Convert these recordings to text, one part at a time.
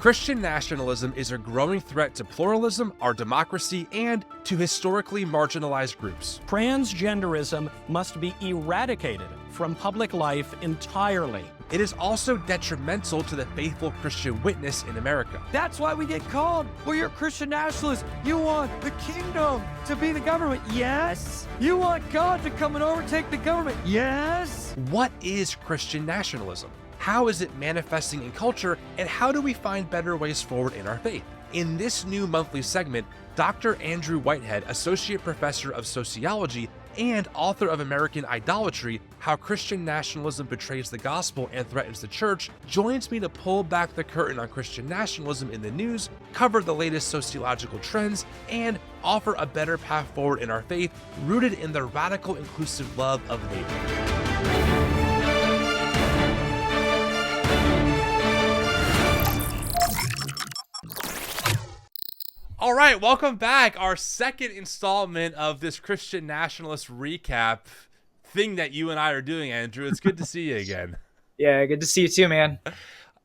Christian nationalism is a growing threat to pluralism, our democracy, and to historically marginalized groups. Transgenderism must be eradicated from public life entirely. It is also detrimental to the faithful Christian witness in America. That's why we get called. Well, you're Christian nationalists. You want the kingdom to be the government. Yes. You want God to come and overtake the government. Yes. What is Christian nationalism? How is it manifesting in culture, and how do we find better ways forward in our faith? In this new monthly segment, Dr. Andrew Whitehead, Associate Professor of Sociology and author of American Idolatry, How Christian Nationalism Betrays the Gospel and Threatens the Church, joins me to pull back the curtain on Christian nationalism in the news, cover the latest sociological trends, and offer a better path forward in our faith, rooted in the radical inclusive love of neighbor. All right, welcome back. Our second installment of this Christian nationalist recap thing that you and I are doing, Andrew. It's good to see you again. Yeah, good to see you too, man.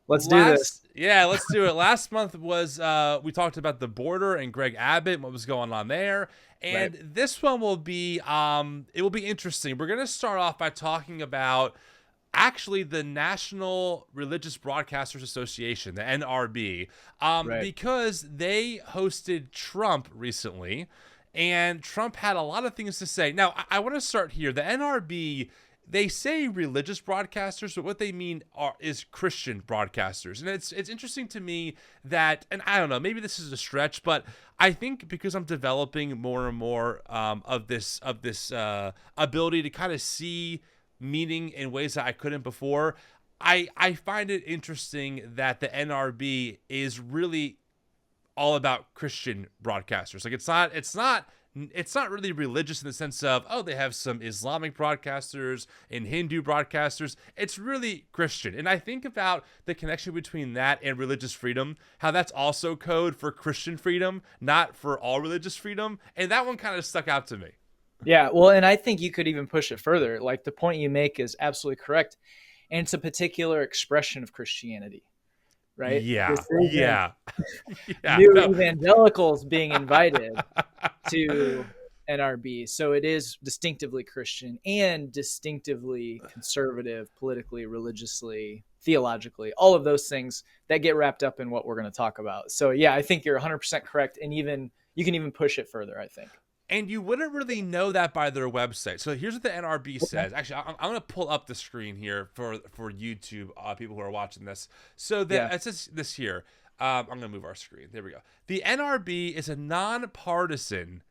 Let's do this. Yeah, let's do it. Last month was we talked about the border and Greg Abbott and what was going on there. And Right. This one will be it will be interesting. We're going to start off by talking about actually the National Religious Broadcasters Association, the NRB, Right. because they hosted Trump recently, and Trump had a lot of things to say. Now, I want to start here. The NRB, they say religious broadcasters, but what they mean is Christian broadcasters. And it's interesting to me that, and I don't know, maybe this is a stretch, but I think because I'm developing more and more of this ability to kind of see meaning in ways that I couldn't before, I find it interesting that the NRB is really all about Christian broadcasters. Like it's not really religious in the sense of, oh, they have some Islamic broadcasters and Hindu broadcasters. It's really Christian. And I think about the connection between that and religious freedom, how that's also code for Christian freedom, not for all religious freedom. And that one kind of stuck out to me. Yeah, well, and I think you could even push it further. Like the point you make is absolutely correct. And it's a particular expression of Christianity, right? Yeah. New evangelicals being invited to NRB. So it is distinctively Christian and distinctively conservative, politically, religiously, theologically, all of those things that get wrapped up in what we're going to talk about. So yeah, I think you're 100% correct. And even you can even push it further, I think. And you wouldn't really know that by their website. So here's what the NRB says. Actually, I'm going to pull up the screen here for YouTube people who are watching this. So it says this here. I'm going to move our screen. There we go. The NRB is a nonpartisan,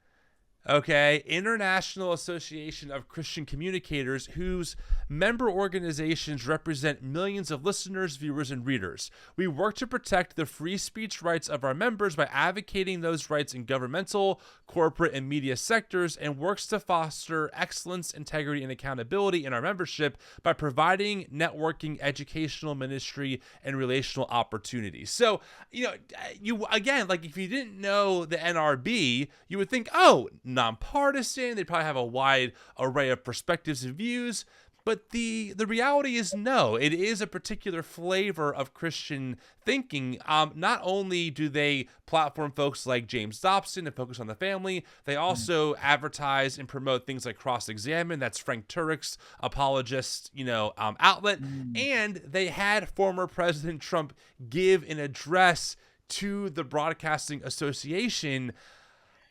international association of Christian communicators whose member organizations represent millions of listeners, viewers, and readers. We work to protect the free speech rights of our members by advocating those rights in governmental, corporate, and media sectors, and works to foster excellence, integrity, and accountability in our membership by providing networking, educational, ministry, and relational opportunities. So, you again, like if you didn't know the NRB, you would think, oh, nonpartisan, they probably have a wide array of perspectives and views. But the reality is no, it is a particular flavor of Christian thinking. Not only do they platform folks like James Dobson and Focus on the Family, they also advertise and promote things like Cross-Examine, that's Frank Turek's apologist, outlet. And they had former President Trump give an address to the Broadcasting Association.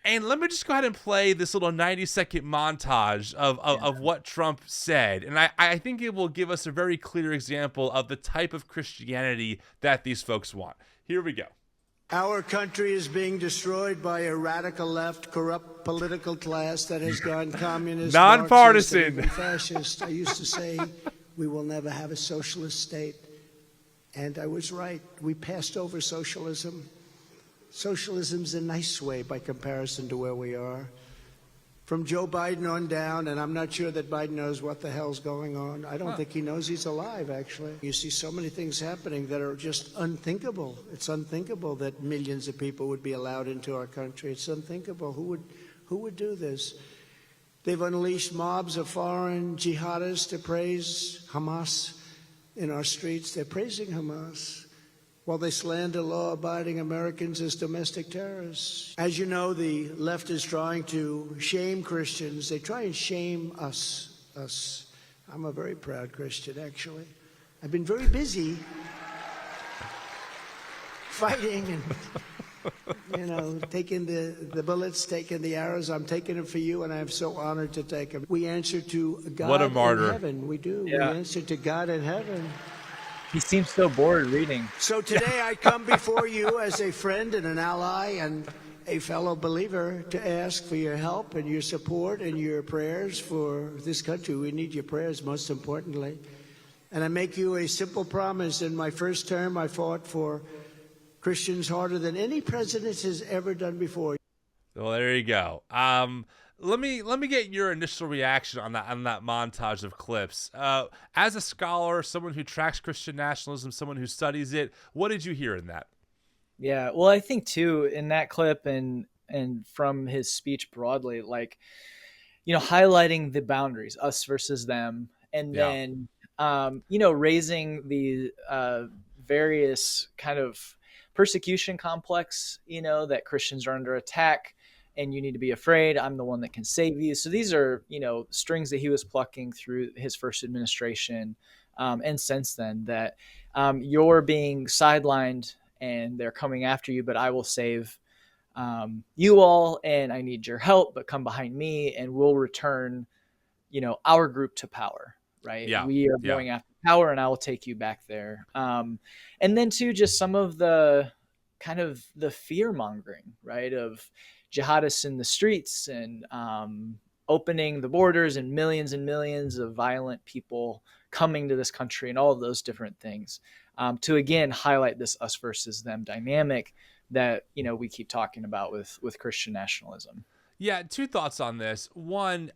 And let me just go ahead and play this little 90-second montage of what Trump said. And I think it will give us a very clear example of the type of Christianity that these folks want. Here we go. Our country is being destroyed by a radical left, corrupt political class that has gone communist, nonpartisan, Marxist, and even fascist. I used to say we will never have a socialist state. And I was right. We passed over socialism. Socialism's a nice way by comparison to where we are. From Joe Biden on down, and I'm not sure that Biden knows what the hell's going on. I don't think he knows he's alive, actually. You see so many things happening that are just unthinkable. It's unthinkable that millions of people would be allowed into our country. It's unthinkable. Who would do this? They've unleashed mobs of foreign jihadists to praise Hamas in our streets. They're praising Hamas. while they slander law-abiding Americans as domestic terrorists. As you know, the left is trying to shame Christians. They try and shame us. I'm a very proud Christian, actually. I've been very busy fighting and, taking the bullets, taking the arrows. I'm taking them for you, and I'm so honored to take them. We answer to God What a martyr. in heaven. We do. Yeah. We answer to God in heaven. He seems so bored reading. So today I come before you as a friend and an ally and a fellow believer to ask for your help and your support and your prayers for this country. We need your prayers, most importantly. And I make you a simple promise. In my first term, I fought for Christians harder than any president has ever done before. Well, there you go. Let me get your initial reaction on that montage of clips. As a scholar, someone who tracks Christian nationalism, someone who studies it, what did you hear in that? Yeah, well, I think too in that clip and from his speech broadly, like, highlighting the boundaries, us versus them, and then raising the various kind of persecution complex, that Christians are under attack and you need to be afraid. I'm the one that can save you. So these are, strings that he was plucking through his first administration and since then, that you're being sidelined and they're coming after you, but I will save you all, and I need your help, but come behind me and we'll return, our group to power, right? Yeah. We are going after power and I will take you back there. And then too, just some of the kind of the fear mongering, right, of jihadists in the streets and opening the borders and millions of violent people coming to this country and all of those different things, to again highlight this us versus them dynamic that we keep talking about with Christian nationalism. Yeah, two thoughts on this. One,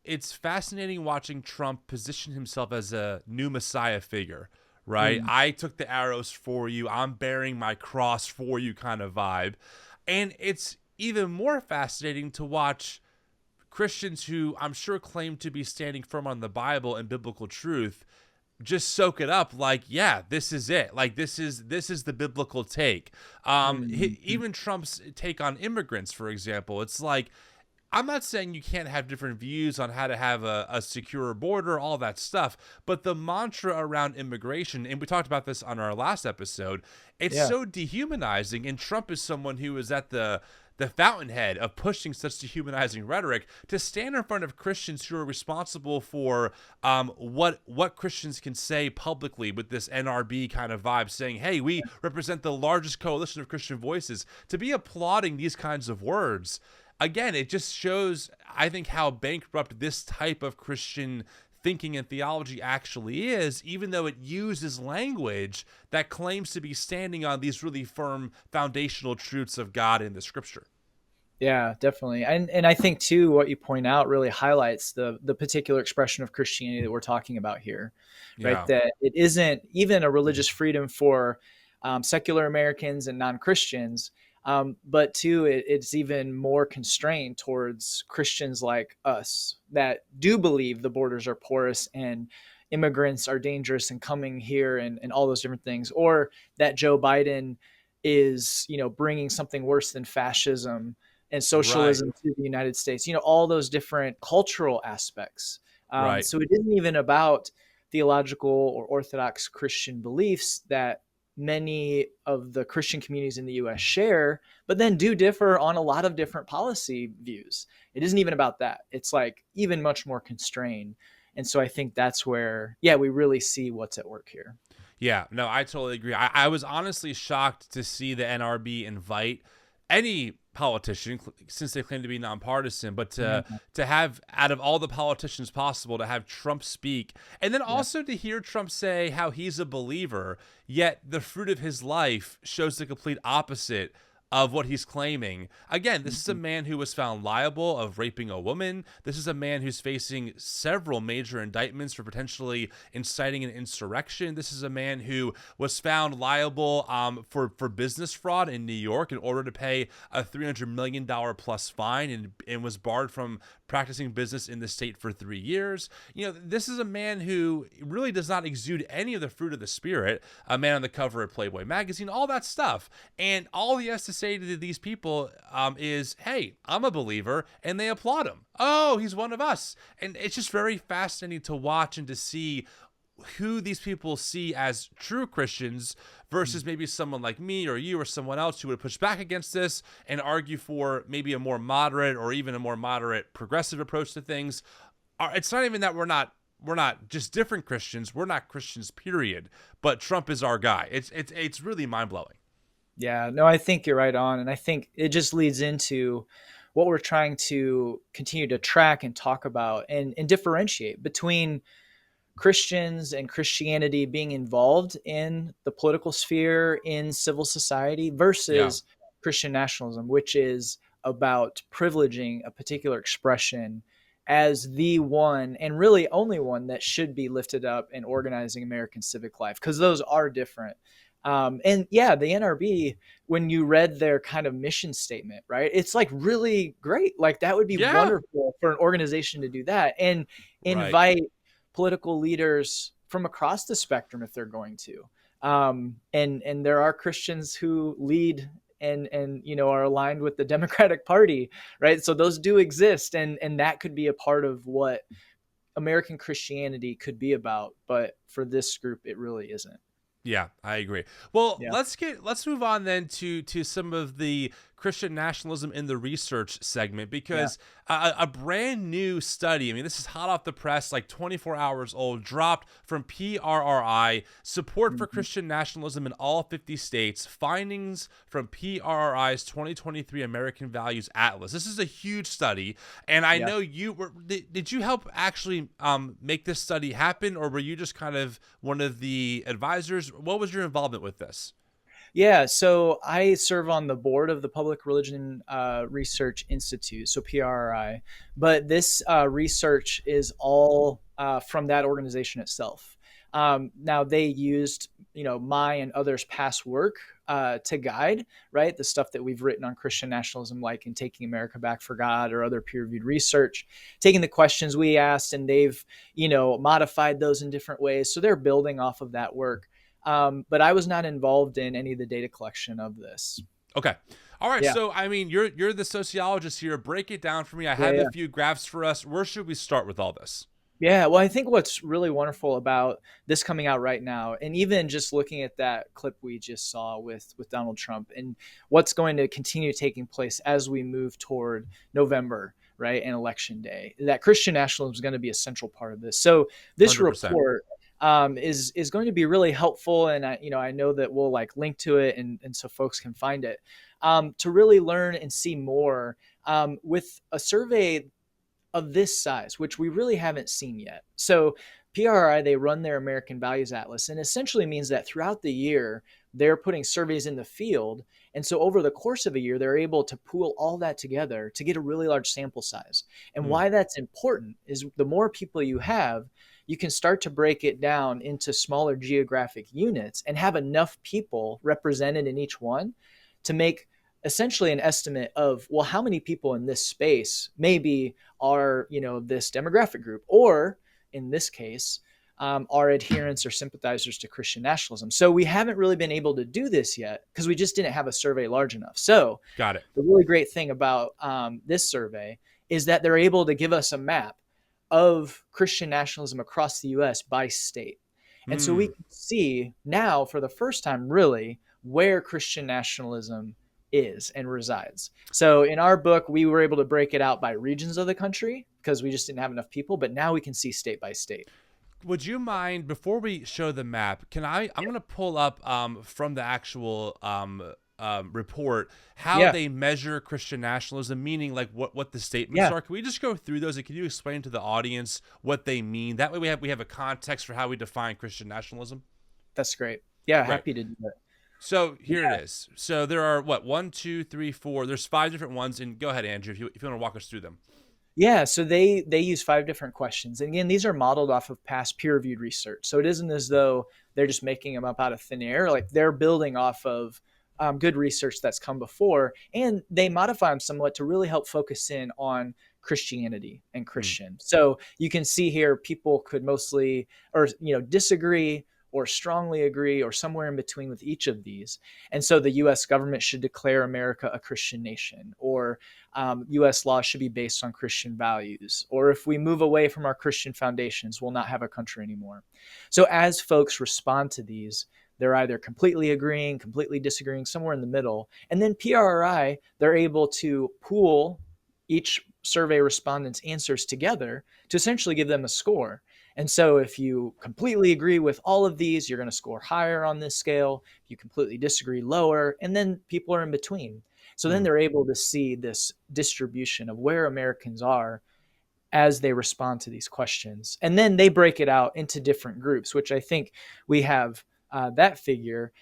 it's fascinating watching Trump position himself as a new Messiah figure, right? I took the arrows for you. I'm bearing my cross for you kind of vibe. And it's even more fascinating to watch Christians who I'm sure claim to be standing firm on the Bible and biblical truth just soak it up like, yeah, this is it. Like, this is the biblical take. Even Trump's take on immigrants, for example, it's like, I'm not saying you can't have different views on how to have a secure border, all that stuff, but the mantra around immigration, and we talked about this on our last episode, it's so dehumanizing, and Trump is someone who is at the fountainhead of pushing such dehumanizing rhetoric. To stand in front of Christians who are responsible for what Christians can say publicly with this NRB kind of vibe, saying, hey, we represent the largest coalition of Christian voices, to be applauding these kinds of words, again, it just shows, I think, how bankrupt this type of Christian thinking and theology actually is, even though it uses language that claims to be standing on these really firm foundational truths of God in the scripture. Yeah, definitely. And I think too, what you point out really highlights the particular expression of Christianity that we're talking about here, right? Yeah. That it isn't even a religious freedom for secular Americans and non-Christians, but two, it's even more constrained towards Christians like us that do believe the borders are porous and immigrants are dangerous and coming here and all those different things, or that Joe Biden is, bringing something worse than fascism and socialism to the United States, all those different cultural aspects. So it isn't even about theological or Orthodox Christian beliefs that many of the Christian communities in the U.S. share, but then do differ on a lot of different policy views. It isn't even about that. It's like even much more constrained. And so I think that's where, we really see what's at work here. Yeah, no, I totally agree. I was honestly shocked to see the NRB invite any politician, since they claim to be nonpartisan, but to have, out of all the politicians possible, to have Trump speak, and then also to hear Trump say how he's a believer, yet the fruit of his life shows the complete opposite of what he's claiming. Again, this is a man who was found liable of raping a woman. This is a man who's facing several major indictments for potentially inciting an insurrection. This is a man who was found liable for business fraud in New York in order to pay a $300 million plus fine, and was barred from practicing business in the state for 3 years. You know, this is a man who really does not exude any of the fruit of the Spirit, a man on the cover of Playboy magazine, all that stuff. And all he has to say to these people is, hey, I'm a believer, and they applaud him. Oh, he's one of us. And it's just very fascinating to watch and to see who these people see as true Christians versus maybe someone like me or you or someone else who would push back against this and argue for maybe a more moderate or even a more moderate progressive approach to things. It's not even that we're not just different Christians. We're not Christians, period. But Trump is our guy. It's really mind-blowing. Yeah, no, I think you're right on. And I think it just leads into what we're trying to continue to track and talk about and differentiate between Christians and Christianity being involved in the political sphere, in civil society, versus Christian nationalism, which is about privileging a particular expression as the one and really only one that should be lifted up in organizing American civic life, because those are different. And yeah, the NRB, when you read their kind of mission statement, right, it's like really great. Like that would be wonderful for an organization to do that and invite political leaders from across the spectrum if they're going to. And there are Christians who lead and you know, are aligned with the Democratic Party, right? So those do exist, and that could be a part of what American Christianity could be about. But for this group, it really isn't. Yeah, I agree. Well, let's move on then to some of the Christian nationalism in the research segment, because a brand new study, I mean, this is hot off the press, like 24 hours old, dropped from PRRI, support for Christian nationalism in all 50 states, findings from PRRI's 2023 American Values Atlas. This is a huge study, and I know you were, did you help actually make this study happen, or were you just kind of one of the advisors? What was your involvement with this? Yeah, so I serve on the board of the Public Religion Research Institute, so PRRI. But this research is all from that organization itself. Now they used, you know, my and others' past work to guide, right, the stuff that we've written on Christian nationalism, like in Taking America Back for God or other peer-reviewed research, taking the questions we asked, and they've, you know, modified those in different ways. So they're building off of that work. But I was not involved in any of the data collection of this. Okay. All right. So, I mean, you're the sociologist here. Break it down for me. I have a few graphs for us. Where should we start with all this? Yeah, well, I think what's really wonderful about this coming out right now, and even just looking at that clip we just saw with Donald Trump and what's going to continue taking place as we move toward November, right, and Election Day, that Christian nationalism is going to be a central part of this. So this 100%. report is going to be really helpful. And I know that we'll like link to it and so folks can find it to really learn and see more with a survey of this size, which we really haven't seen yet. So PRRI, they run their American Values Atlas, and essentially means that throughout the year, they're putting surveys in the field. And so over the course of a year, they're able to pool all that together to get a really large sample size. And why that's important is the more people you have, you can start to break it down into smaller geographic units and have enough people represented in each one to make essentially an estimate of, well, how many people in this space maybe are, you know, this demographic group, or in this case, are adherents or sympathizers to Christian nationalism. So we haven't really been able to do this yet because we just didn't have a survey large enough. So got it. The really great thing about this survey is that they're able to give us a map of Christian nationalism across the U.S. by state. And so we can see now for the first time really where Christian nationalism is and resides. So in our book, we were able to break it out by regions of the country because we just didn't have enough people, but now we can see state by state. Would you mind, before we show the map, I'm going to pull up from the actual report how they measure Christian nationalism, meaning like what the statements are. Can we just go through those, and can you explain to the audience what they mean? That way we have a context for how we define Christian nationalism. That's great. Yeah, happy to do that. So here it is. So there are what, 1, 2, 3, 4. There's 5 different ones. And go ahead, Andrew, if you want to walk us through them. Yeah, so they use 5 different questions. And again, these are modeled off of past peer-reviewed research. So it isn't as though they're just making them up out of thin air. Like, they're building off of good research that's come before, and they modify them somewhat to really help focus in on Christianity and Christian. So you can see here people could mostly, or disagree or strongly agree or somewhere in between with each of these. And so the U.S. government should declare America a Christian nation, or U.S. law should be based on Christian values, or if we move away from our Christian foundations, we'll not have a country anymore. So as folks respond to these, they're either completely agreeing, completely disagreeing, somewhere in the middle. And then PRRI, they're able to pool each survey respondent's answers together to essentially give them a score. And so if you completely agree with all of these, you're going to score higher on this scale. If you completely disagree, lower. And then people are in between. So then they're able to see this distribution of where Americans are as they respond to these questions. And then they break it out into different groups, which I think we have that figure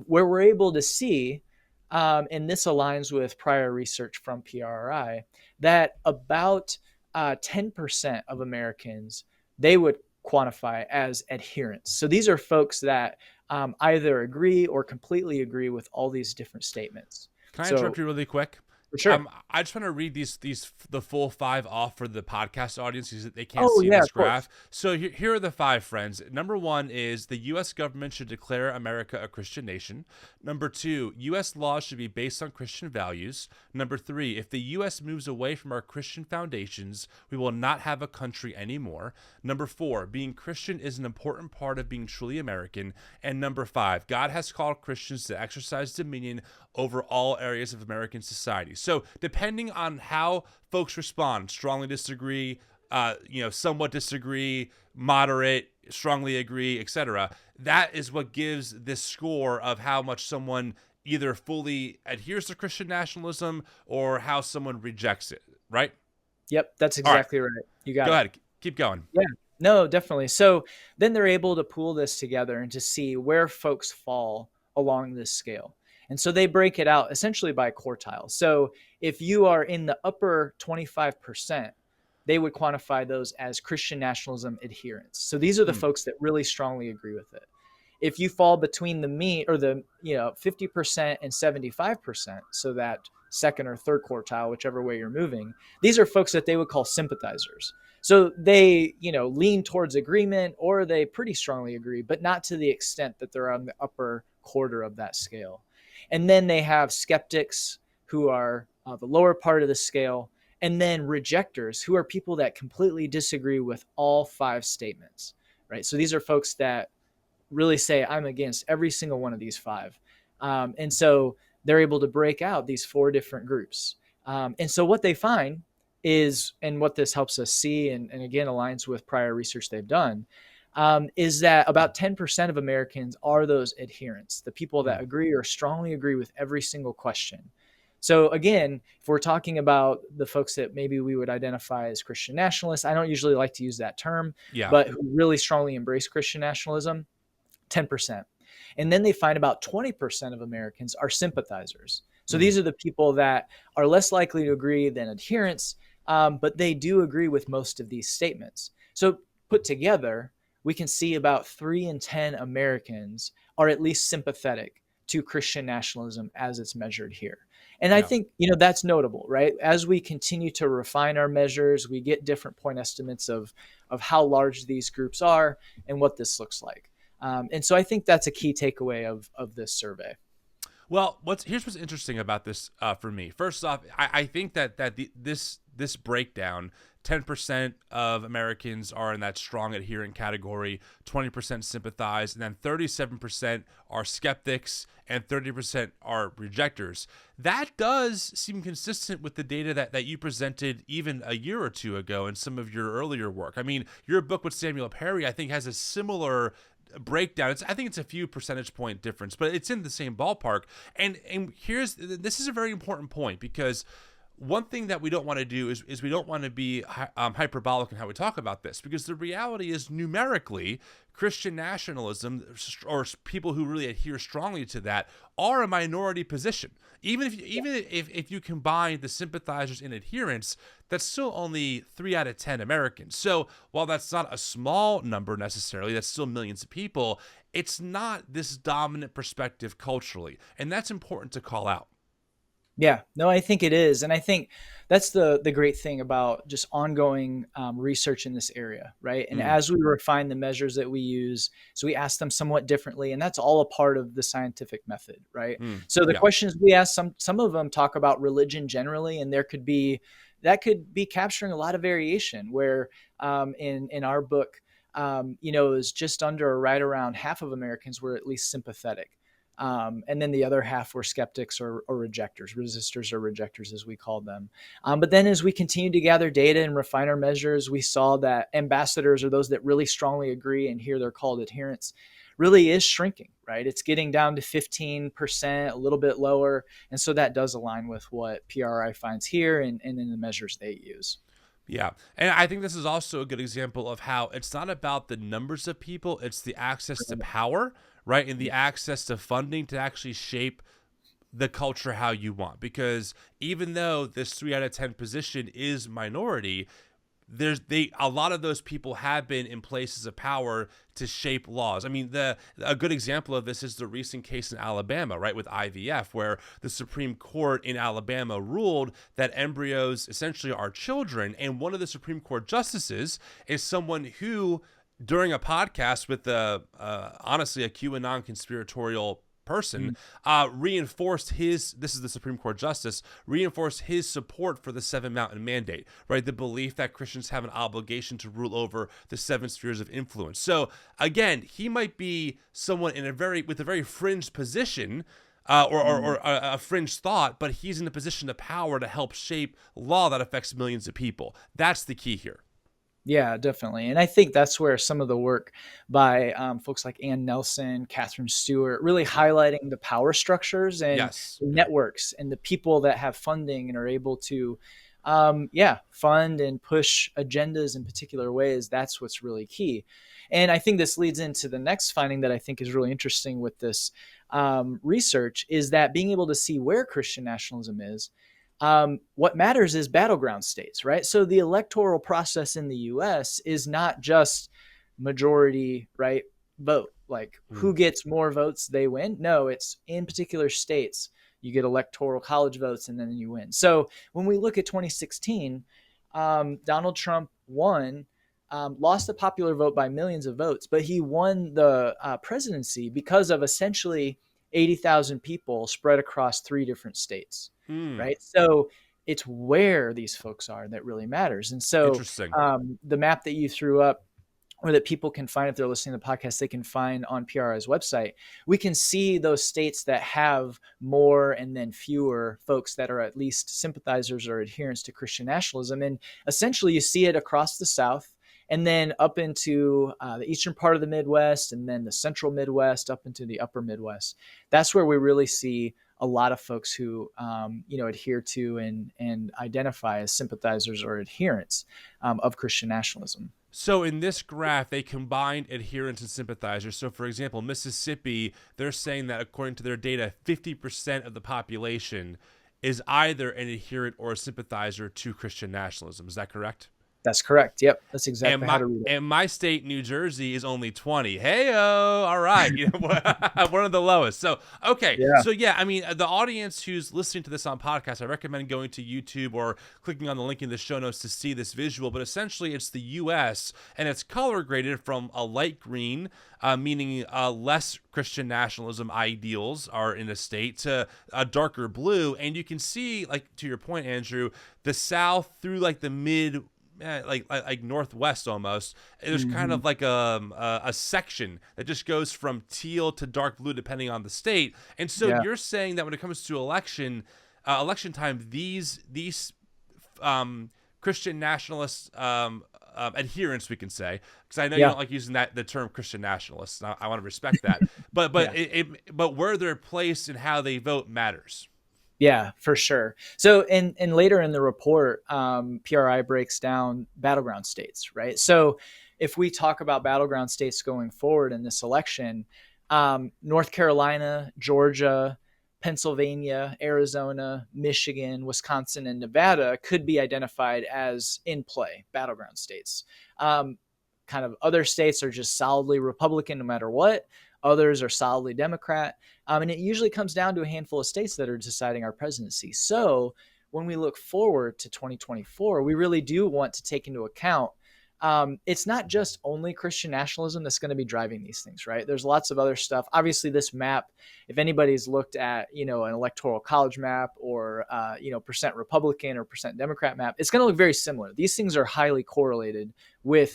where we're able to see, and this aligns with prior research from PRRI, that about 10% of Americans, they would quantify as adherents. So these are folks that either agree or completely agree with all these different statements. Can I interrupt you really quick? Sure. I just want to read the full 5 off for the podcast audience because they can't see yeah, this graph. So here are the 5, friends. Number 1 is the U.S. government should declare America a Christian nation. Number 2, U.S. laws should be based on Christian values. Number 3, if the U.S. moves away from our Christian foundations, we will not have a country anymore. Number 4, being Christian is an important part of being truly American. And number 5, God has called Christians to exercise dominion over all areas of American society. So depending on how folks respond, strongly disagree, somewhat disagree, moderate, strongly agree, etc., that is what gives this score of how much someone either fully adheres to Christian nationalism or how someone rejects it, right? Yep, that's exactly right. You got it. Go ahead. Keep going. Yeah, no, definitely. So then they're able to pool this together and to see where folks fall along this scale. And so they break it out essentially by quartile. So if you are in the upper 25%, they would quantify those as Christian nationalism adherents. So these are the folks that really strongly agree with it. If you fall between the mean or the 50% and 75%, so that second or third quartile, whichever way you're moving, these are folks that they would call sympathizers. So they, lean towards agreement, or they pretty strongly agree, but not to the extent that they're on the upper quarter of that scale. And then they have skeptics, who are the lower part of the scale, and then rejectors, who are people that completely disagree with all 5 statements, right? So these are folks that really say, I'm against every single one of these 5. And so they're able to break out these 4 different groups. And so what they find is, and what this helps us see, and again aligns with prior research they've done, is that about 10% of Americans are those adherents, the people that agree or strongly agree with every single question. So again, if we're talking about the folks that maybe we would identify as Christian nationalists, I don't usually like to use that term, but who really strongly embrace Christian nationalism, 10%. And then they find about 20% of Americans are sympathizers. So these are the people that are less likely to agree than adherents, but they do agree with most of these statements. So put together, we can see about 3 in 10 Americans are at least sympathetic to Christian nationalism as it's measured here. And I think, that's notable, right? As we continue to refine our measures, we get different point estimates of how large these groups are and what this looks like. And so I think that's a key takeaway of this survey. Well, here's what's interesting about this for me. First off, I think that this breakdown, 10% of Americans are in that strong adherent category, 20% sympathize, and then 37% are skeptics, and 30% are rejectors. That does seem consistent with the data that you presented even a year or two ago in some of your earlier work. I mean, your book with Samuel PRRI, I think, has a similar breakdown. I think it's a few percentage point difference, but it's in the same ballpark. And this is a very important point, because one thing that we don't want to do is we don't want to be hyperbolic in how we talk about this, because the reality is numerically Christian nationalism, or people who really adhere strongly to that, are a minority position. Even if you combine the sympathizers and adherents, that's still only 3 out of 10 Americans. So while that's not a small number necessarily, that's still millions of people. It's not this dominant perspective culturally, and that's important to call out. Yeah, no, I think it is. And I think that's the great thing about just ongoing research in this area, right? And as we refine the measures that we use, so we ask them somewhat differently, and that's all a part of the scientific method, right? So the questions we ask, some of them talk about religion generally, and that could be capturing a lot of variation, where in our book, it was just under or right around half of Americans were at least sympathetic. And then the other half were skeptics or rejectors, resistors or rejectors, as we called them. But then as we continued to gather data and refine our measures, we saw that ambassadors, or those that really strongly agree, and here they're called adherents, really is shrinking, right? It's getting down to 15%, a little bit lower. And so that does align with what PRRI finds here and in the measures they use. Yeah. And I think this is also a good example of how it's not about the numbers of people, it's the access to power, right? And the access to funding to actually shape the culture how you want. Because even though this 3 out of 10 position is minority, a lot of those people have been in places of power to shape laws. I mean, a good example of this is the recent case in Alabama, right, with IVF, where the Supreme Court in Alabama ruled that embryos essentially are children, and one of the Supreme Court justices is someone who, during a podcast with honestly a QAnon conspiratorial person, reinforced this is the Supreme Court justice, reinforced his support for the 7 Mountain Mandate, right? The belief that Christians have an obligation to rule over the 7 spheres of influence. So again, he might be someone with a very fringe position, or a fringe thought, but he's in a position of power to help shape law that affects millions of people. That's the key here. Yeah, definitely. And I think that's where some of the work by folks like Ann Nelson, Catherine Stewart, really highlighting the power structures and the networks and the people that have funding and are able to, fund and push agendas in particular ways. That's what's really key. And I think this leads into the next finding that I think is really interesting with this research, is that being able to see where Christian nationalism is, what matters is battleground states, right? So the electoral process in the US is not just majority, right, vote, like who gets more votes, they win. No, it's in particular states, you get electoral college votes and then you win. So when we look at 2016, Donald Trump won, lost the popular vote by millions of votes, but he won the presidency because of essentially 80,000 people spread across 3 different states. Right. So it's where these folks are that really matters. And so the map that you threw up, or that people can find if they're listening to the podcast, they can find on PRRI's website, we can see those states that have more and then fewer folks that are at least sympathizers or adherents to Christian nationalism. And essentially you see it across the South, and then up into the eastern part of the Midwest, and then the central Midwest, up into the upper Midwest. That's where we really see a lot of folks who, adhere to and identify as sympathizers or adherents of Christian nationalism. So in this graph, they combined adherents and sympathizers. So for example, Mississippi, they're saying that according to their data, 50% of the population is either an adherent or a sympathizer to Christian nationalism. Is that correct? That's correct. Yep. That's exactly how to read it. And my state, New Jersey, is only 20. Hey-o. All right. One of the lowest. So, okay. Yeah. So, I mean, the audience who's listening to this on podcast, I recommend going to YouTube or clicking on the link in the show notes to see this visual. But essentially, it's the U.S., and it's color graded from a light green, meaning less Christian nationalism ideals are in a state, to a darker blue. And you can see, like, to your point, Andrew, the South through, like, the mid, like northwest almost, there's kind of like a section that just goes from teal to dark blue depending on the state. And so you're saying that when it comes to election time, these Christian nationalist adherents, we can say, because I know you don't like using the term Christian nationalists. I want to respect that, but where they're placed and how they vote matters. Yeah, for sure. So, and later in the report, PRI breaks down battleground states, right? So, if we talk about battleground states going forward in this election, North Carolina, Georgia, Pennsylvania, Arizona, Michigan, Wisconsin, and Nevada could be identified as in play battleground states. Kind of other states are just solidly Republican no matter what. Others are solidly Democrat. And it usually comes down to a handful of states that are deciding our presidency. So when we look forward to 2024, we really do want to take into account it's not just only Christian nationalism that's going to be driving these things, right? There's lots of other stuff. Obviously, this map, if anybody's looked at, an electoral college map or, percent Republican or percent Democrat map, it's going to look very similar. These things are highly correlated with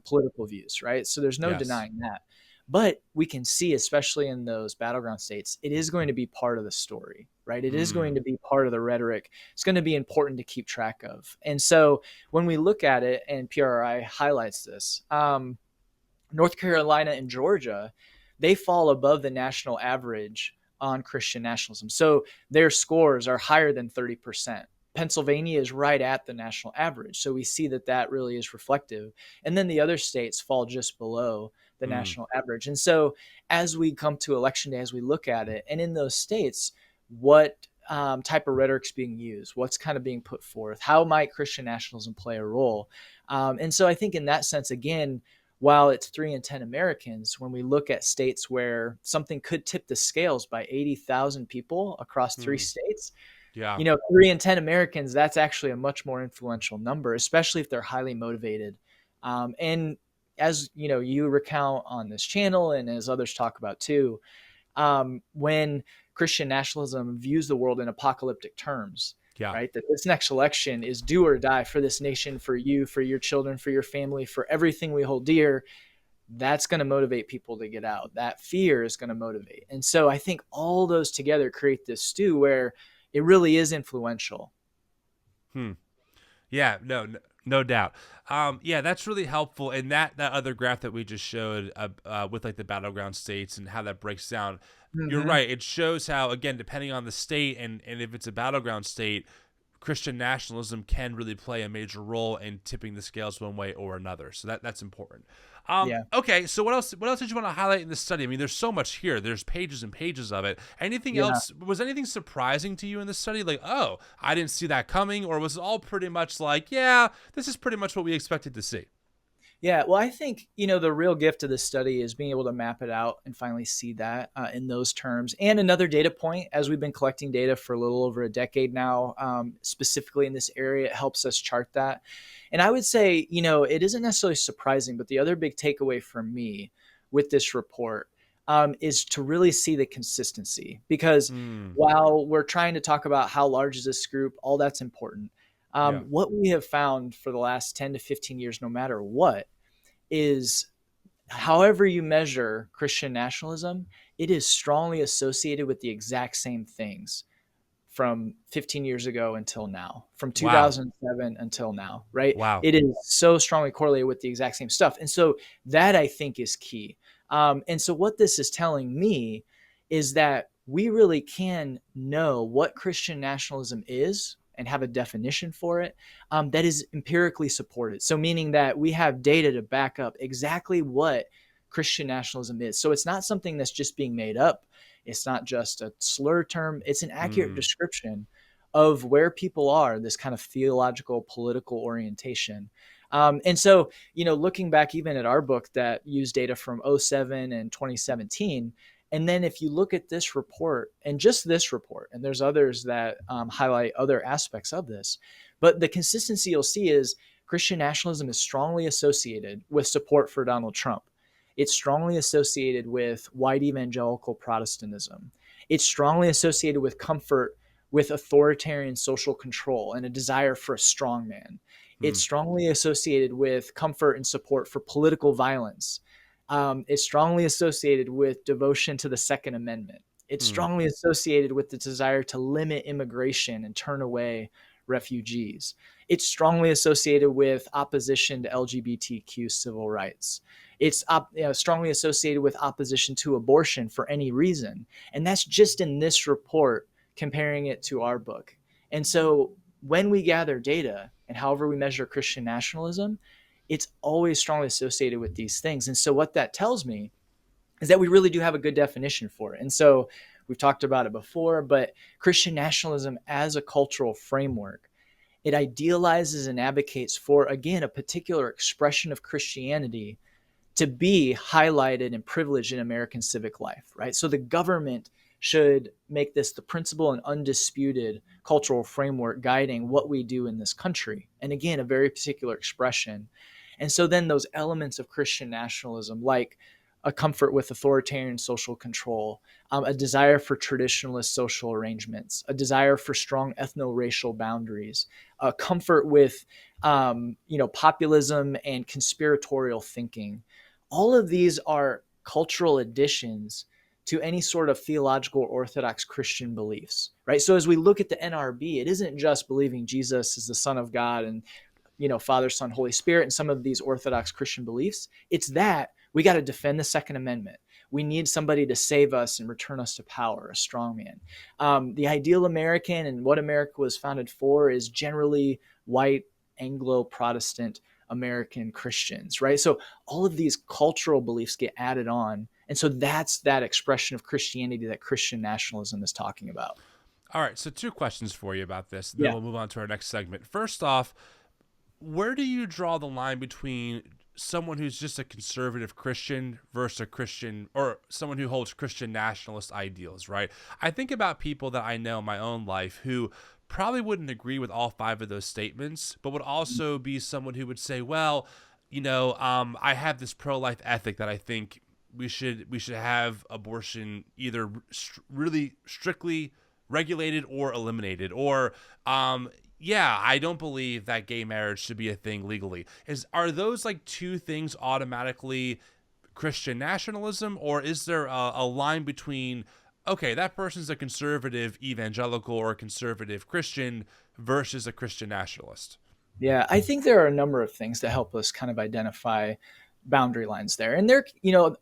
political views, right? So there's no denying that. But we can see, especially in those battleground states, it is going to be part of the story, right? It is going to be part of the rhetoric. It's going to be important to keep track of. And so when we look at it, and PRRI highlights this, North Carolina and Georgia, they fall above the national average on Christian nationalism. So their scores are higher than 30%. Pennsylvania is right at the national average. So we see that that really is reflective. And then the other states fall just below the national average. And so as we come to election day, as we look at it, and in those states, what type of rhetoric's being used, what's kind of being put forth, how might Christian nationalism play a role? And so I think in that sense, again, while it's 3 in 10 Americans, when we look at states where something could tip the scales by 80,000 people across 3 states, 3 in 10 Americans, that's actually a much more influential number, especially if they're highly motivated. And as you recount on this channel and as others talk about too, when Christian nationalism views the world in apocalyptic terms, right? That this next election is do or die for this nation, for you, for your children, for your family, for everything we hold dear. That's going to motivate people to get out. That fear is going to motivate. And so I think all those together create this stew where it really is influential. Yeah, no doubt. That's really helpful. And that other graph that we just showed with like the battleground states and how that breaks down, you're right. It shows how, again, depending on the state and if it's a battleground state, Christian nationalism can really play a major role in tipping the scales one way or another. So that's important. Okay, so what else did you want to highlight in this study? I mean, there's so much here. There's pages and pages of it. Anything else? Was anything surprising to you in this study? Like, oh, I didn't see that coming? Or was it all pretty much like, yeah, this is pretty much what we expected to see? Yeah, well, I think, the real gift of this study is being able to map it out and finally see that in those terms. And another data point, as we've been collecting data for a little over a decade now, specifically in this area, it helps us chart that. And I would say, it isn't necessarily surprising, but the other big takeaway for me with this report is to really see the consistency. Because while we're trying to talk about how large is this group, all that's important. What we have found for the last 10 to 15 years, no matter what, is however you measure Christian nationalism, it is strongly associated with the exact same things from 15 years ago until now, from 2007 until now, right? Wow. It is so strongly correlated with the exact same stuff. And so that I think is key. And so what this is telling me is that we really can know what Christian nationalism is and have a definition for it that is empirically supported. So meaning that we have data to back up exactly what Christian nationalism is. So it's not something that's just being made up. It's not just a slur term. It's an accurate description of where people are, this kind of theological, political orientation. And so, looking back even at our book that used data from 2007 and 2017, and then if you look at this report and just this report, and there's others that highlight other aspects of this, but the consistency you'll see is Christian nationalism is strongly associated with support for Donald Trump. It's strongly associated with white evangelical Protestantism. It's strongly associated with comfort with authoritarian social control and a desire for a strong man. It's strongly associated with comfort and support for political violence. It's strongly associated with devotion to the Second Amendment. It's strongly associated with the desire to limit immigration and turn away refugees. It's strongly associated with opposition to LGBTQ civil rights. It's strongly associated with opposition to abortion for any reason. And that's just in this report comparing it to our book. And so when we gather data and however we measure Christian nationalism, it's always strongly associated with these things. And so what that tells me is that we really do have a good definition for it. And so we've talked about it before, but Christian nationalism as a cultural framework, it idealizes and advocates for, again, a particular expression of Christianity to be highlighted and privileged in American civic life, right? So the government should make this the principal and undisputed cultural framework guiding what we do in this country. And again, a very particular expression. And so then those elements of Christian nationalism, like a comfort with authoritarian social control, a desire for traditionalist social arrangements, a desire for strong ethno-racial boundaries, a comfort with populism and conspiratorial thinking. All of these are cultural additions to any sort of theological Orthodox Christian beliefs, right? So as we look at the NRB, it isn't just believing Jesus is the Son of God and, Father, Son, Holy Spirit, and some of these Orthodox Christian beliefs. It's that we got to defend the Second Amendment. We need somebody to save us and return us to power, a strong man. The ideal American and what America was founded for is generally white, Anglo-Protestant American Christians, right? So all of these cultural beliefs get added on. And so that's that expression of Christianity that Christian nationalism is talking about. All right, so 2 questions for you about this. Then we'll move on to our next segment. First off, where do you draw the line between someone who's just a conservative Christian versus a Christian, or someone who holds Christian nationalist ideals, right? I think about people that I know in my own life who probably wouldn't agree with all 5 of those statements, but would also be someone who would say, well, I have this pro-life ethic that I think we should have abortion either really strictly regulated or eliminated, or I don't believe that gay marriage should be a thing legally. Are those like 2 things automatically Christian nationalism, or is there a line between, okay, that person's a conservative evangelical or a conservative Christian versus a Christian nationalist? Yeah, I think there are a number of things that help us kind of identify boundary lines there. And there,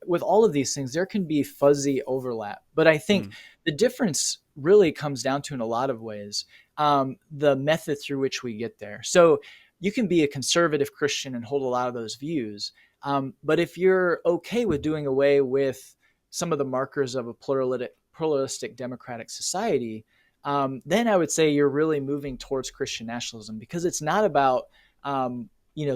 with all of these things, there can be fuzzy overlap. But I think the difference really comes down to, in a lot of ways, the method through which we get there. So you can be a conservative Christian and hold a lot of those views. But if you're okay with doing away with some of the markers of a pluralistic democratic society, then I would say you're really moving towards Christian nationalism, because it's not about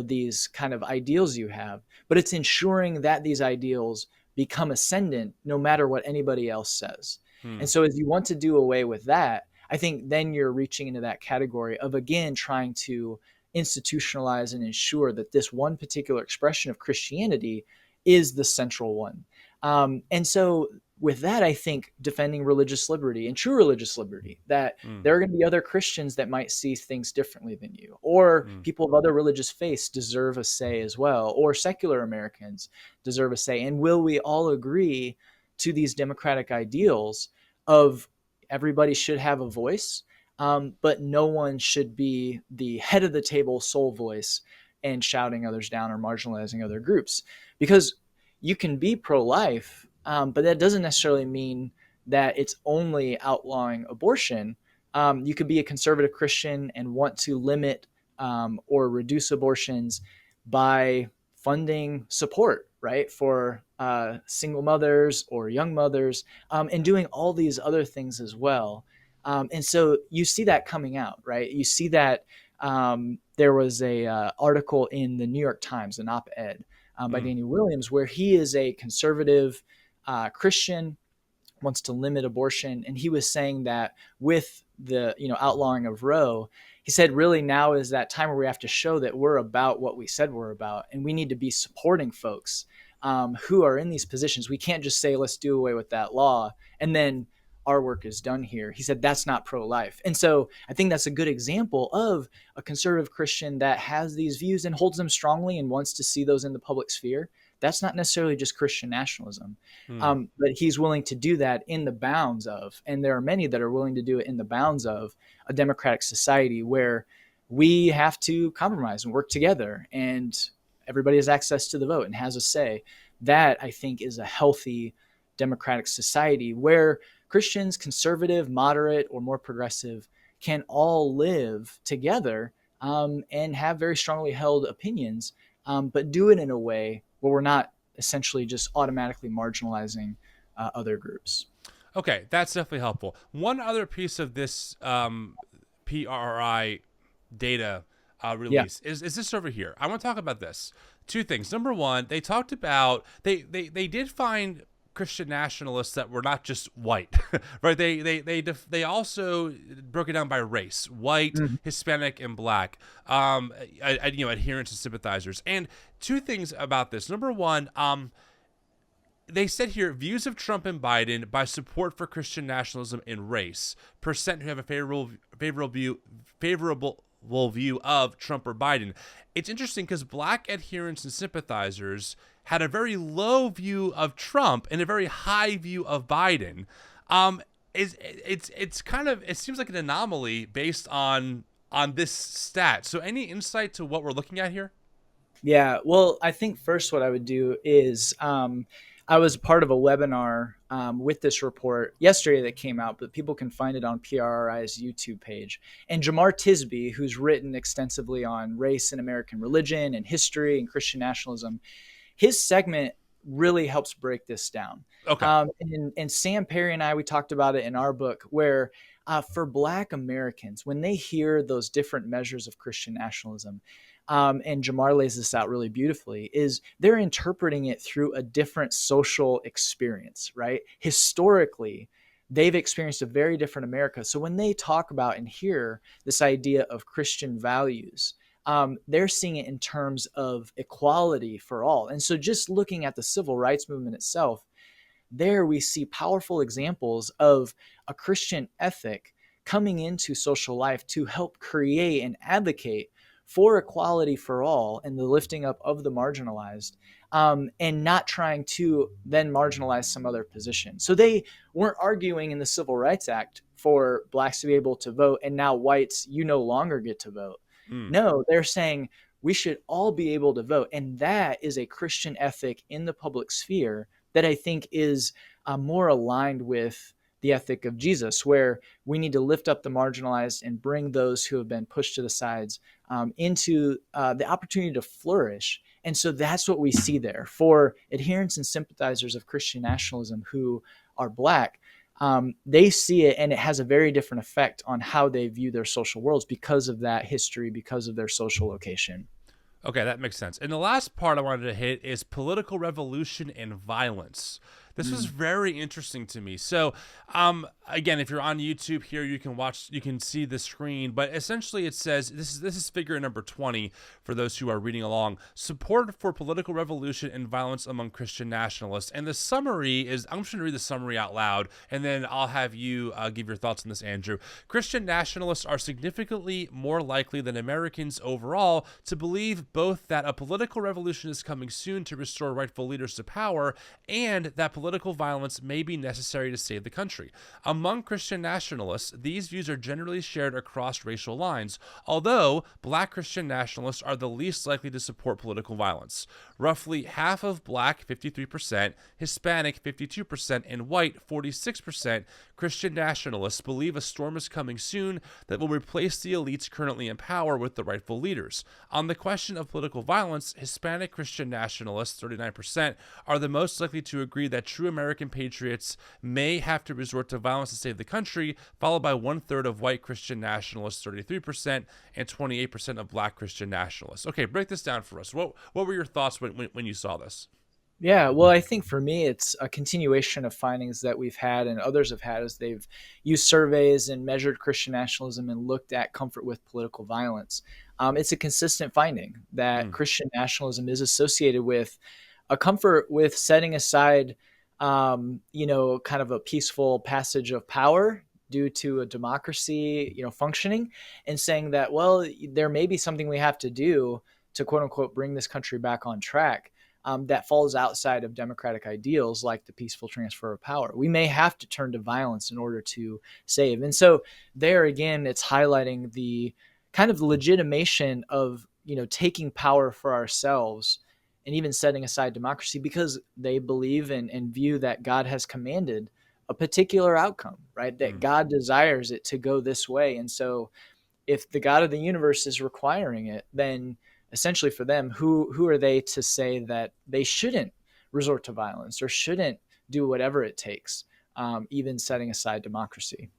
these kind of ideals you have, but it's ensuring that these ideals become ascendant no matter what anybody else says. And so as you want to do away with that, I think then you're reaching into that category of, again, trying to institutionalize and ensure that this one particular expression of Christianity is the central one. And so with that, I think defending religious liberty and true religious liberty, that there are going to be other Christians that might see things differently than you, or people of other religious faiths deserve a say as well, or secular Americans deserve a say. And will we all agree to these democratic ideals of everybody should have a voice, but no one should be the head of the table sole voice and shouting others down or marginalizing other groups? Because you can be pro-life, but that doesn't necessarily mean that it's only outlawing abortion. You could be a conservative Christian and want to limit or reduce abortions by funding support, right, for single mothers or young mothers, and doing all these other things as well. And so you see that coming out, right? You see that there was a article in the New York Times, an op-ed by Danny Williams, where he is a conservative Christian, wants to limit abortion. And he was saying that with the outlawing of Roe, he said, really now is that time where we have to show that we're about what we said we're about. And we need to be supporting folks who are in these positions. We can't just say, let's do away with that law, and then our work is done here. He said, that's not pro-life. And so I think that's a good example of a conservative Christian that has these views and holds them strongly and wants to see those in the public sphere. That's not necessarily just Christian nationalism, but he's willing to do that in the bounds of, and there are many that are willing to do it in the bounds of, a democratic society where we have to compromise and work together and everybody has access to the vote and has a say. That, I think, is a healthy democratic society where Christians, conservative, moderate, or more progressive, can all live together and have very strongly held opinions, but do it in a way where we're not essentially just automatically marginalizing other groups. Okay, that's definitely helpful. One other piece of this PRRI data release is this over here. I want to talk about this. Two things. Number one, they talked about they did find Christian nationalists that were not just white, right? They also broke it down by race: white, Hispanic, and black. Adherents and sympathizers. And two things about this. Number one, they said here, views of Trump and Biden by support for Christian nationalism and race. Percent who have a favorable view of Trump or Biden. It's interesting because black adherents and sympathizers had a very low view of Trump and a very high view of Biden. It seems like an anomaly based on this stat. So any insight to what we're looking at here? Yeah, well, I think first what I would do is I was part of a webinar with this report yesterday that came out, but people can find it on PRRI's YouTube page. And Jamar Tisby, who's written extensively on race and American religion and history and Christian nationalism, his segment really helps break this down. Okay. And Sam Perry and I, we talked about it in our book, where for Black Americans, when they hear those different measures of Christian nationalism, and Jamar lays this out really beautifully, is they're interpreting it through a different social experience, right? Historically, they've experienced a very different America. So when they talk about and hear this idea of Christian values, they're seeing it in terms of equality for all. And so just looking at the civil rights movement itself, there we see powerful examples of a Christian ethic coming into social life to help create and advocate for equality for all and the lifting up of the marginalized, and not trying to then marginalize some other position. So they weren't arguing in the Civil Rights Act for blacks to be able to vote, and now whites, you no longer get to vote. No, they're saying we should all be able to vote. And that is a Christian ethic in the public sphere that I think is more aligned with the ethic of Jesus, where we need to lift up the marginalized and bring those who have been pushed to the sides into the opportunity to flourish. And so that's what we see there. For adherents and sympathizers of Christian nationalism who are Black, they see it, and it has a very different effect on how they view their social worlds because of that history, because of their social location. Okay, that makes sense. And the last part I wanted to hit is political revolution and violence. This was very interesting to me. So, again, if you're on YouTube here, you can see the screen. But essentially, it says this is figure number 20 for those who are reading along. Support for political revolution and violence among Christian nationalists. And the summary is, I'm just going to read the summary out loud, and then I'll have you give your thoughts on this, Andrew. Christian nationalists are significantly more likely than Americans overall to believe both that a political revolution is coming soon to restore rightful leaders to power, and that political violence may be necessary to save the country. Among Christian nationalists, these views are generally shared across racial lines, although Black Christian nationalists are the least likely to support political violence. Roughly half of Black, 53%, Hispanic, 52%, and white, 46%, Christian nationalists believe a storm is coming soon that will replace the elites currently in power with the rightful leaders. On the question of political violence, Hispanic Christian nationalists, 39%, are the most likely to agree that true American patriots may have to resort to violence to save the country, followed by 1/3 of white Christian nationalists, 33%, and 28% of Black Christian nationalists. Okay, break this down for us. What were your thoughts when you saw this? Yeah, well, I think for me, it's a continuation of findings that we've had and others have had as they've used surveys and measured Christian nationalism and looked at comfort with political violence. It's a consistent finding that Christian nationalism is associated with a comfort with setting aside, kind of a peaceful passage of power due to a democracy, functioning, and saying that, well, there may be something we have to do to quote unquote bring this country back on track. That falls outside of democratic ideals like the peaceful transfer of power. We may have to turn to violence in order to save. And so there again, it's highlighting the kind of legitimation of, taking power for ourselves and even setting aside democracy because they believe and view that God has commanded a particular outcome, right? That God desires it to go this way. And so if the God of the universe is requiring it, then essentially for them, who are they to say that they shouldn't resort to violence or shouldn't do whatever it takes, even setting aside democracy?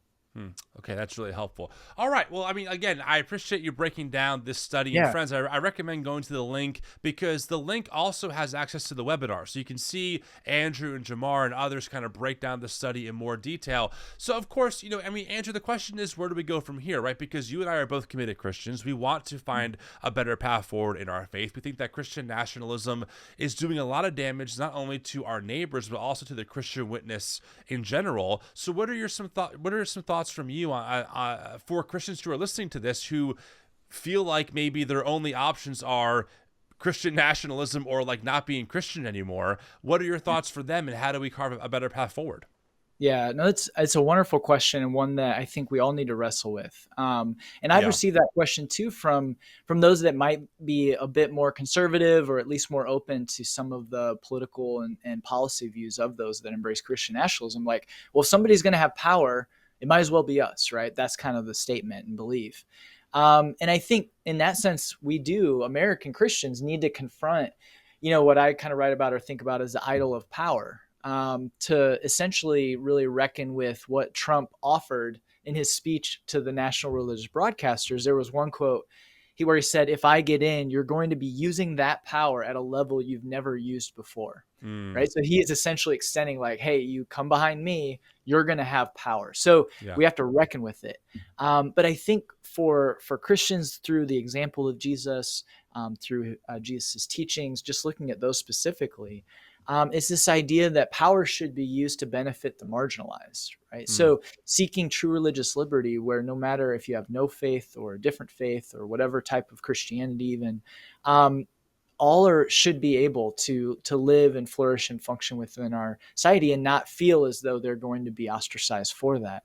Okay, that's really helpful. All right. Well, I mean, again, I appreciate you breaking down this study. And Yeah. friends, I recommend going to the link, because the link also has access to the webinar. So you can see Andrew and Jamar and others kind of break down the study in more detail. So, of course, I mean, Andrew, the question is, where do we go from here, right? Because you and I are both committed Christians. We want to find a better path forward in our faith. We think that Christian nationalism is doing a lot of damage, not only to our neighbors, but also to the Christian witness in general. So what are some thoughts from you for Christians who are listening to this, who feel like maybe their only options are Christian nationalism or like not being Christian anymore? What are your thoughts for them, and how do we carve a better path forward? Yeah, no, it's a wonderful question, and one that I think we all need to wrestle with. And I've received that question too from those that might be a bit more conservative, or at least more open to some of the political and policy views of those that embrace Christian nationalism. Like, well, if somebody's going to have power, it might as well be us, right? That's kind of the statement and belief. And I think in that sense, American Christians need to confront, what I kind of write about or think about as the idol of power, to essentially really reckon with what Trump offered in his speech to the national religious broadcasters. There was one quote where he said, "If I get in, you're going to be using that power at a level you've never used before." Right. So he is essentially extending like, hey, you come behind me, you're going to have power. So we have to reckon with it. But I think for Christians, through the example of Jesus, through Jesus's teachings, just looking at those specifically, it's this idea that power should be used to benefit the marginalized, right? So seeking true religious liberty, where no matter if you have no faith or a different faith or whatever type of Christianity even, all should be able to live and flourish and function within our society and not feel as though they're going to be ostracized for that.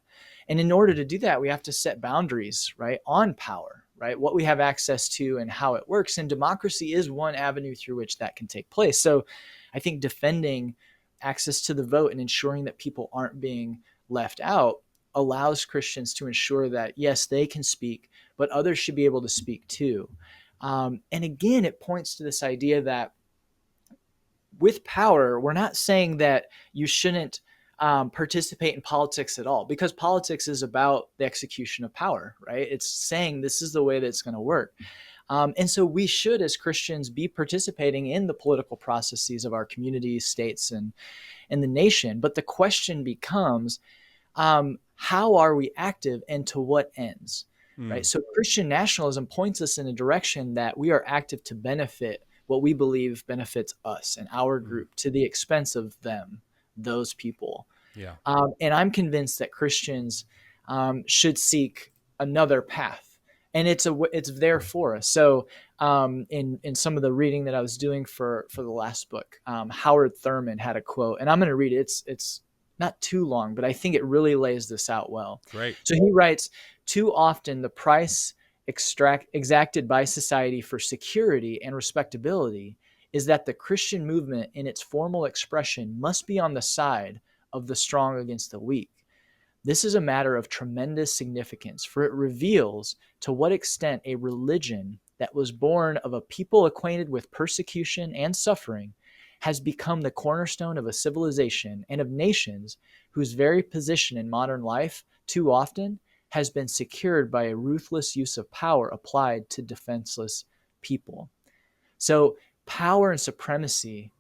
And in order to do that, we have to set boundaries, right, on power, right, what we have access to and how it works. And democracy is one avenue through which that can take place. So I think defending access to the vote and ensuring that people aren't being left out allows Christians to ensure that, yes, they can speak, but others should be able to speak too. And again, it points to this idea that with power, we're not saying that you shouldn't participate in politics at all, because politics is about the execution of power, right? It's saying this is the way that it's going to work. And so we should, as Christians, be participating in the political processes of our communities, states, and the nation. But the question becomes, how are we active and to what ends? Right. So Christian nationalism points us in a direction that we are active to benefit what we believe benefits us and our group to the expense of them, those people. Yeah. And I'm convinced that Christians should seek another path, and it's there for us. So in some of the reading that I was doing for the last book, Howard Thurman had a quote, and I'm going to read it. It's not too long, but I think it really lays this out well. Great. So he writes, "Too often the price exacted by society for security and respectability is that the Christian movement in its formal expression must be on the side of the strong against the weak. This is a matter of tremendous significance, for it reveals to what extent a religion that was born of a people acquainted with persecution and suffering has become the cornerstone of a civilization and of nations whose very position in modern life too often has been secured by a ruthless use of power applied to defenseless people." So power and supremacy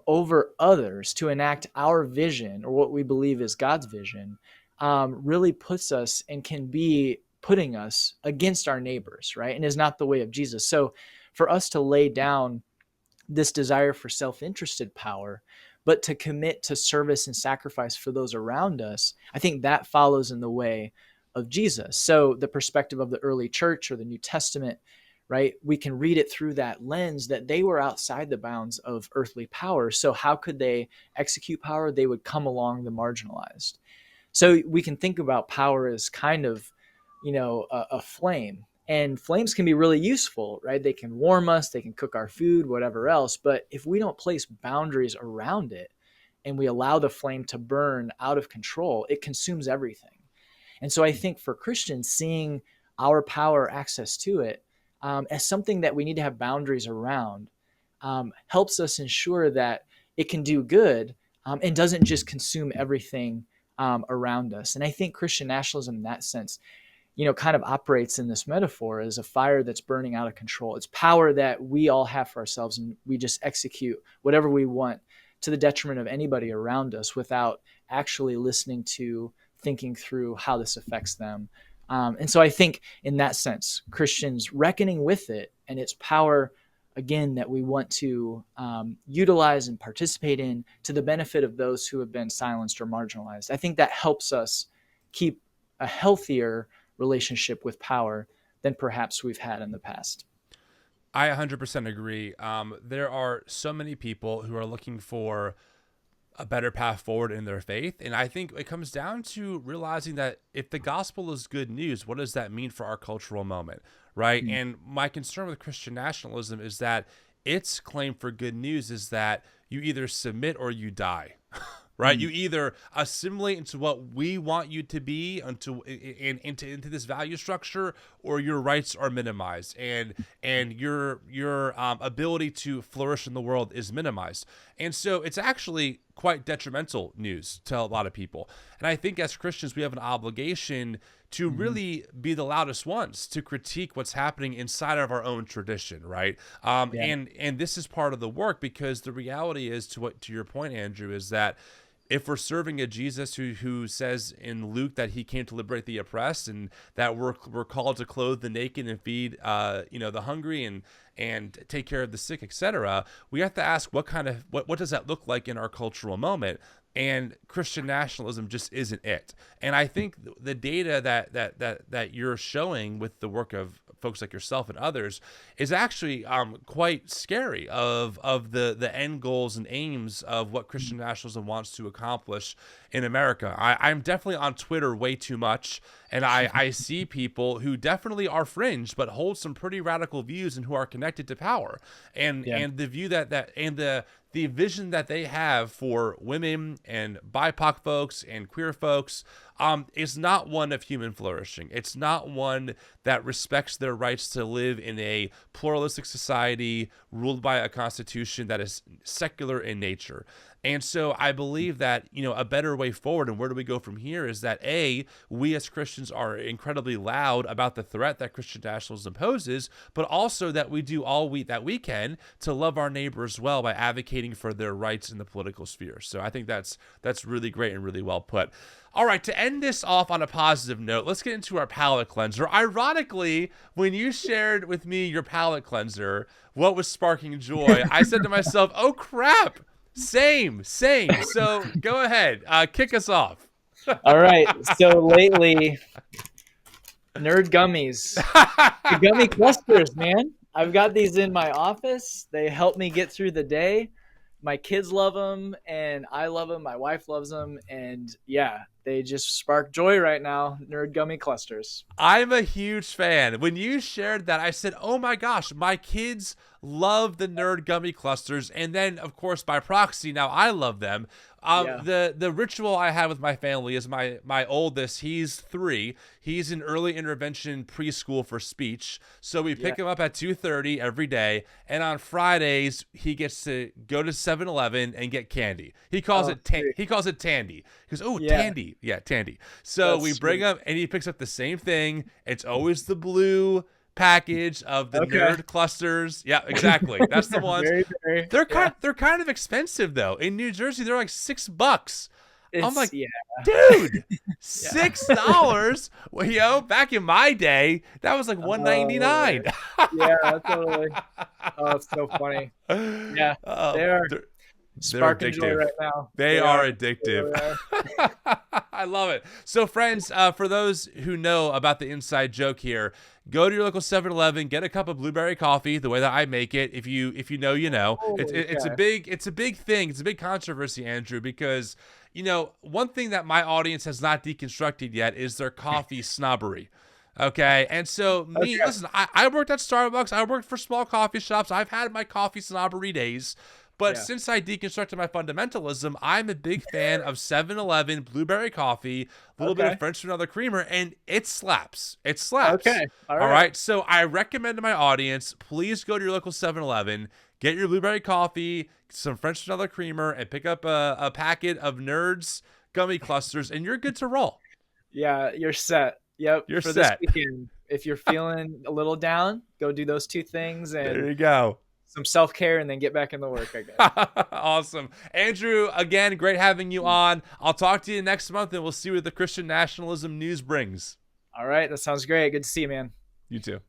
over others to enact our vision, or what we believe is God's vision, really puts us and can be putting us against our neighbors, right? And is not the way of Jesus. So for us to lay down this desire for self-interested power, but to commit to service and sacrifice for those around us, I think that follows in the way of Jesus. So the perspective of the early church or the New Testament, right? We can read it through that lens that they were outside the bounds of earthly power. So how could they execute power? They would come along the marginalized. So we can think about power as kind of, a flame. And flames can be really useful, right? They can warm us, they can cook our food, whatever else. But if we don't place boundaries around it, and we allow the flame to burn out of control, it consumes everything. And so I think for Christians, seeing our power, access to it, as something that we need to have boundaries around, helps us ensure that it can do good, and doesn't just consume everything around us. And I think Christian nationalism in that sense, kind of operates in this metaphor as a fire that's burning out of control. It's power that we all have for ourselves, and we just execute whatever we want to the detriment of anybody around us without actually listening to, thinking through how this affects them. And so I think in that sense, Christians reckoning with it and its power, again, that we want to utilize and participate in to the benefit of those who have been silenced or marginalized. I think that helps us keep a healthier relationship with power than perhaps we've had in the past. I 100% agree. There are so many people who are looking for a better path forward in their faith. And I think it comes down to realizing that if the gospel is good news, what does that mean for our cultural moment, right? Mm-hmm. And my concern with Christian nationalism is that its claim for good news is that you either submit or you die. Right? You either assimilate into what we want you to be, into this value structure, or your rights are minimized, and your ability to flourish in the world is minimized. And so it's actually quite detrimental news to a lot of people. And I think as Christians, we have an obligation to really be the loudest ones to critique what's happening inside of our own tradition, right? And this is part of the work, because the reality is, to your point, Andrew, is that if we're serving a Jesus who says in Luke that he came to liberate the oppressed, and that we're called to clothe the naked and feed the hungry and take care of the sick, etc., we have to ask what does that look like in our cultural moment? And Christian nationalism just isn't it. And I think the data that you're showing with the work of folks like yourself and others is actually quite scary of the end goals and aims of what Christian nationalism wants to accomplish in America. I'm definitely on Twitter way too much, and I see people who definitely are fringe but hold some pretty radical views and who are connected to power, and the view the vision that they have for women and BIPOC folks and queer folks is not one of human flourishing. It's not one that respects their rights to live in a pluralistic society ruled by a constitution that is secular in nature. And so I believe that, a better way forward, and where do we go from here, is that we as Christians are incredibly loud about the threat that Christian nationalism poses, but also that we do all that we can to love our neighbors well by advocating for their rights in the political sphere. So I think that's really great and really well put. All right, to end this off on a positive note, let's get into our palate cleanser. Ironically, when you shared with me your palate cleanser, what was sparking joy, I said to myself, oh crap, same. So go ahead, kick us off. All right, so lately, nerd gummies, the gummy clusters, man. I've got these in my office. They help me get through the day. My kids love them, and I love them. My wife loves them, and they just spark joy right now. Nerd gummy clusters. I'm a huge fan. When you shared that, I said, oh my gosh, my kids love the nerd gummy clusters. And then, of course, by proxy, now I love them. The ritual I have with my family is my oldest, he's 3. He's in early intervention preschool for speech. So we pick him up at 2:30 every day. And on Fridays, he gets to go to 7-Eleven and get candy. He calls it tandy. He goes, tandy. Yeah, tandy. So we bring him, and he picks up the same thing. It's always the blue package of the nerd clusters. Yeah, exactly. That's the ones. They're kind of expensive though. In New Jersey, they're like $6. I'm like, dude, $6. Well, back in my day, that was like $1.99. Yeah, totally. Oh, it's so funny. Yeah, they're sparking joy right now. They are addictive. I love it. So friends, for those who know about the inside joke here, go to your local 7-Eleven, get a cup of blueberry coffee the way that I make it. If you know, you know. It's a big thing. It's a big controversy, Andrew, because one thing that my audience has not deconstructed yet is their coffee snobbery. Okay, and so listen, I worked at Starbucks. I worked for small coffee shops. I've had my coffee snobbery days. But Yeah. since I deconstructed my fundamentalism, I'm a big fan of 7-Eleven blueberry coffee, a little bit Okay. of French vanilla creamer, and it slaps. It slaps. Okay. All All right. right. So I recommend to my audience, please go to your local 7-Eleven, get your blueberry coffee, some French vanilla creamer, and pick up a packet of Nerds gummy clusters, and you're good to roll. Yeah, you're set. Yep. You're for set. this weekend. If you're feeling a little down, go do those 2 things There and you go. some self-care, and then get back in the work, I guess. Awesome. Andrew, again, great having you on. I'll talk to you next month, and we'll see what the Christian Nationalism news brings. All right. That sounds great. Good to see you, man. You too.